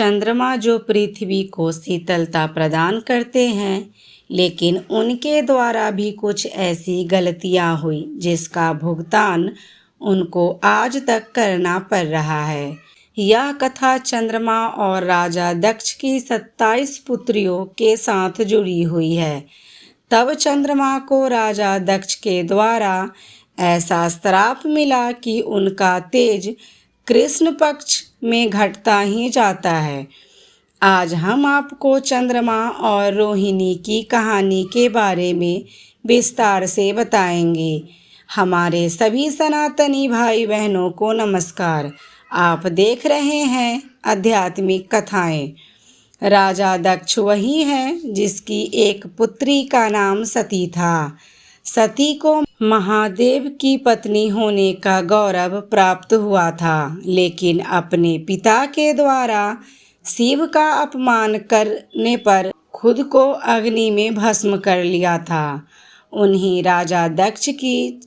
चंद्रमा जो पृथ्वी को शीतलता प्रदान करते हैं, लेकिन उनके द्वारा भी कुछ ऐसी गलतियां हुई जिसका भुगतान उनको आज तक करना पड़ रहा है। यह कथा चंद्रमा और राजा दक्ष की 27 पुत्रियों के साथ जुड़ी हुई है। तब चंद्रमा को राजा दक्ष के द्वारा ऐसा श्राप मिला कि उनका तेज कृष्ण पक्ष में घटता ही जाता है। आज हम आपको चंद्रमा और रोहिणी की कहानी के बारे में विस्तार से बताएंगे। हमारे सभी सनातनी भाई बहनों को नमस्कार। आप देख रहे हैं आध्यात्मिक कथाएं। राजा दक्ष वही है जिसकी एक पुत्री का नाम सती था। सती को महादेव की पत्नी होने का गौरव प्राप्त हुआ था, लेकिन अपने पिता के द्वारा शिव का अपमान करने पर खुद को अग्नि में भस्म कर लिया था। उन्हीं राजा दक्ष की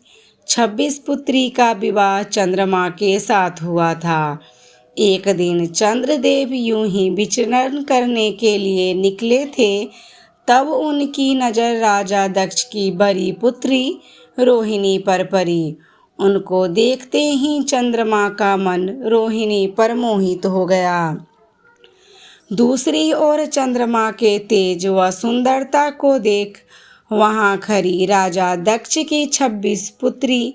26 पुत्री का विवाह चंद्रमा के साथ हुआ था। एक दिन चंद्रदेव यूं ही विचरण करने के लिए निकले थे, तब उनकी नज़र राजा दक्ष की बड़ी पुत्री रोहिणी पर पड़ी। उनको देखते ही चंद्रमा का मन रोहिणी पर मोहित हो गया। दूसरी ओर चंद्रमा के तेज व सुंदरता को देख वहां खड़ी राजा दक्ष की 26 पुत्री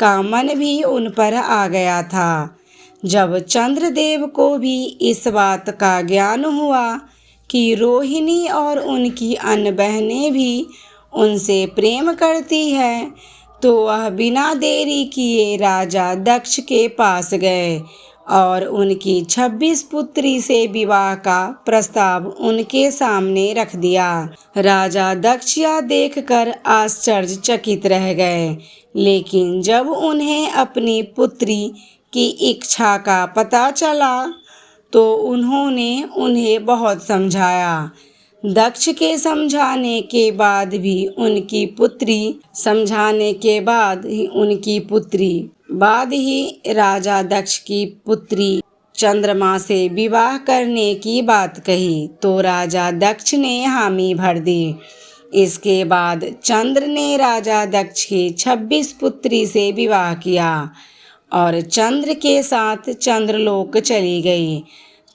का मन भी उन पर आ गया था। जब चंद्रदेव को भी इस बात का ज्ञान हुआ कि रोहिणी और उनकी अन्य बहनें भी उनसे प्रेम करती हैं, तो वह बिना देरी किए राजा दक्ष के पास गए और उनकी 26 पुत्री से विवाह का प्रस्ताव उनके सामने रख दिया। राजा दक्ष यह देखकर आश्चर्यचकित रह गए, लेकिन जब उन्हें अपनी पुत्री की इच्छा का पता चला तो उन्होंने उन्हें बहुत समझाया। दक्ष के समझाने के बाद ही राजा दक्ष की पुत्री चंद्रमा से विवाह करने की बात कही तो राजा दक्ष ने हामी भर दी। इसके बाद चंद्र ने राजा दक्ष की 26 पुत्री से विवाह किया और चंद्र के साथ चंद्रलोक चली गई।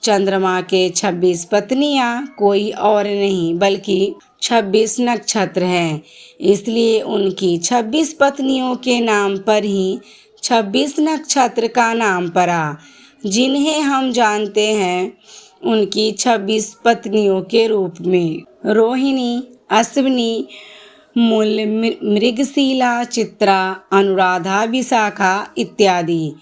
चंद्रमा के 26 पत्नियां कोई और नहीं बल्कि 26 नक्षत्र हैं, इसलिए उनकी 26 पत्नियों के नाम पर ही 26 नक्षत्र का नाम पड़ा, जिन्हें हम जानते हैं उनकी 26 पत्नियों के रूप में: रोहिणी, अश्विनी, मूल, मृगशीला, चित्रा, अनुराधा, विशाखा इत्यादि।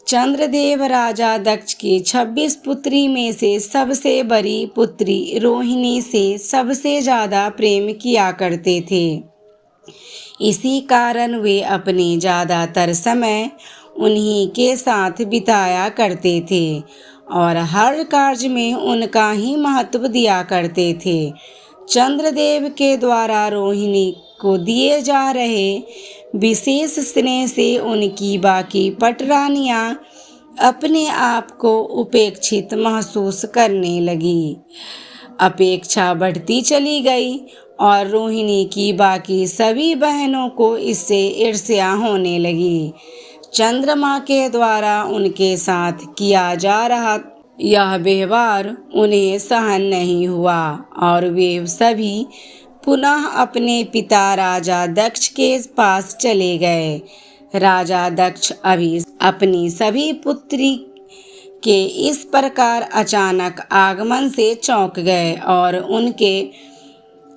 चंद्रदेव राजा दक्ष की 26 पुत्री में से सबसे बड़ी पुत्री रोहिणी से सबसे ज़्यादा प्रेम किया करते थे। इसी कारण वे अपने ज़्यादातर समय उन्हीं के साथ बिताया करते थे और हर कार्य में उनका ही महत्व दिया करते थे। चंद्रदेव के द्वारा रोहिणी को दिए जा रहे विशेष स्नेह से उनकी बाकी पटरानियां अपने आप को उपेक्षित महसूस करने लगी। अपेक्षा बढ़ती चली गई और रोहिणी की बाकी सभी बहनों को इससे ईर्ष्या होने लगी। चंद्रमा के द्वारा उनके साथ किया जा रहा यह व्यवहार उन्हें सहन नहीं हुआ और वे सभी पुनः अपने पिता राजा दक्ष के पास चले गए। राजा दक्ष अभी अपनी सभी पुत्री के इस प्रकार अचानक आगमन से चौंक गए और उनके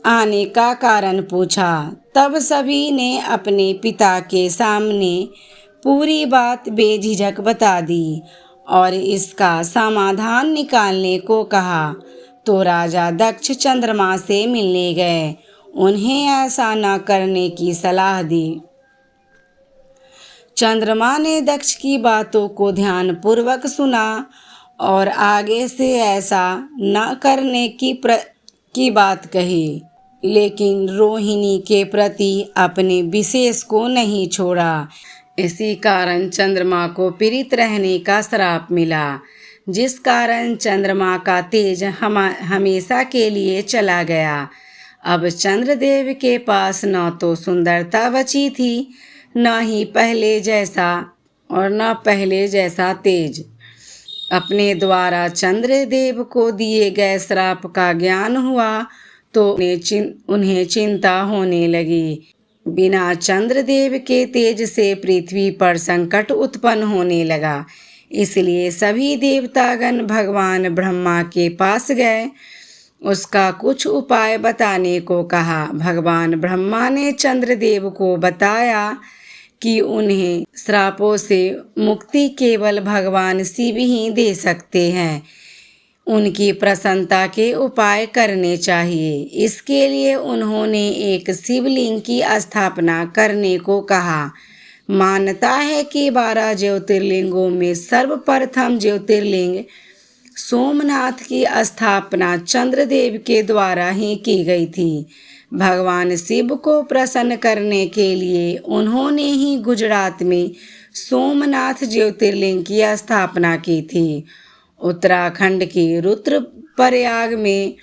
आने का कारण पूछा। तब सभी ने अपने पिता के सामने पूरी बात बेझिझक बता दी और इसका समाधान निकालने को कहा। तो राजा दक्ष चंद्रमा से मिलने गए, उन्हें ऐसा न करने की सलाह दी। चंद्रमा ने दक्ष की बातों को ध्यानपूर्वक सुना और आगे से ऐसा न करने की बात कही, लेकिन रोहिणी के प्रति अपने विशेष को नहीं छोड़ा। इसी कारण चंद्रमा को पीड़ित रहने का श्राप मिला। जिस कारण चंद्रमा का तेज हमेशा के लिए चला गया। अब चंद्रदेव के पास न तो सुंदरता बची थी, न ही पहले जैसा तेज। अपने द्वारा चंद्रदेव को दिए गए श्राप का ज्ञान हुआ तो उन्हें चिंता होने लगी। बिना चंद्रदेव के तेज से पृथ्वी पर संकट उत्पन्न होने लगा। इसलिए सभी देवतागण भगवान ब्रह्मा के पास गए, उसका कुछ उपाय बताने को कहा। भगवान ब्रह्मा ने चंद्रदेव को बताया कि उन्हें श्रापों से मुक्ति केवल भगवान शिव ही दे सकते हैं। उनकी प्रसन्नता के उपाय करने चाहिए। इसके लिए उन्होंने एक शिवलिंग की स्थापना करने को कहा। मान्यता है कि 12 ज्योतिर्लिंगों में सर्वप्रथम ज्योतिर्लिंग सोमनाथ की स्थापना चंद्रदेव के द्वारा ही की गई थी। भगवान शिव को प्रसन्न करने के लिए उन्होंने ही गुजरात में सोमनाथ ज्योतिर्लिंग की स्थापना की थी। उत्तराखंड के रुद्रप्रयाग में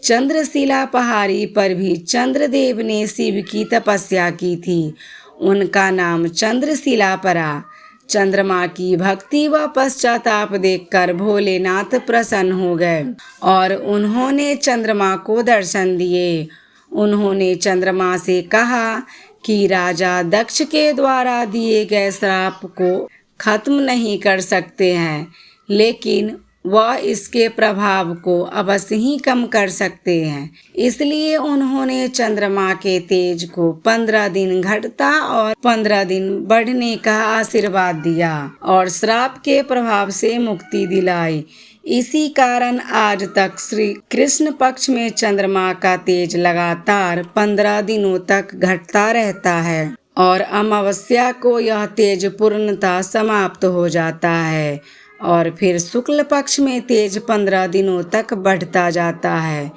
चंद्रशिला पहाड़ी पर भी चंद्रदेव ने शिव की तपस्या की थी। उनका नाम चंद्रशिला पड़ा। चंद्रमा की भक्ति व पश्चाताप देखकर भोलेनाथ प्रसन्न हो गए और उन्होंने चंद्रमा को दर्शन दिए। उन्होंने चंद्रमा से कहा कि राजा दक्ष के द्वारा दिए गए श्राप को खत्म नहीं कर सकते हैं, लेकिन वह इसके प्रभाव को अवश्य ही कम कर सकते हैं। इसलिए उन्होंने चंद्रमा के तेज को 15 दिन घटता और 15 दिन बढ़ने का आशीर्वाद दिया और श्राप के प्रभाव से मुक्ति दिलाई। इसी कारण आज तक श्री कृष्ण पक्ष में चंद्रमा का तेज लगातार 15 दिनों तक घटता रहता है और अमावस्या को यह तेज पूर्णतः समाप्त हो जाता है और फिर शुक्ल पक्ष में तेज 15 दिनों तक बढ़ता जाता है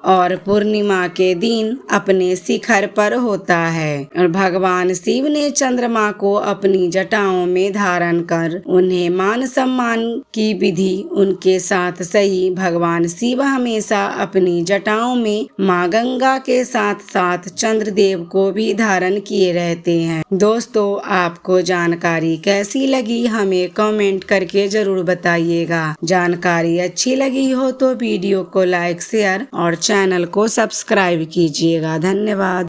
और पूर्णिमा के दिन अपने शिखर पर होता है। और भगवान शिव ने चंद्रमा को अपनी जटाओं में धारण कर उन्हें मान सम्मान की विधि उनके साथ सही। भगवान शिव हमेशा अपनी जटाओं में माँ गंगा के साथ साथ चंद्रदेव को भी धारण किए रहते हैं। दोस्तों, आपको जानकारी कैसी लगी हमें कमेंट करके जरूर बताइएगा। जानकारी अच्छी लगी हो तो वीडियो को लाइक, शेयर और चैनल को सब्सक्राइब कीजिएगा। धन्यवाद।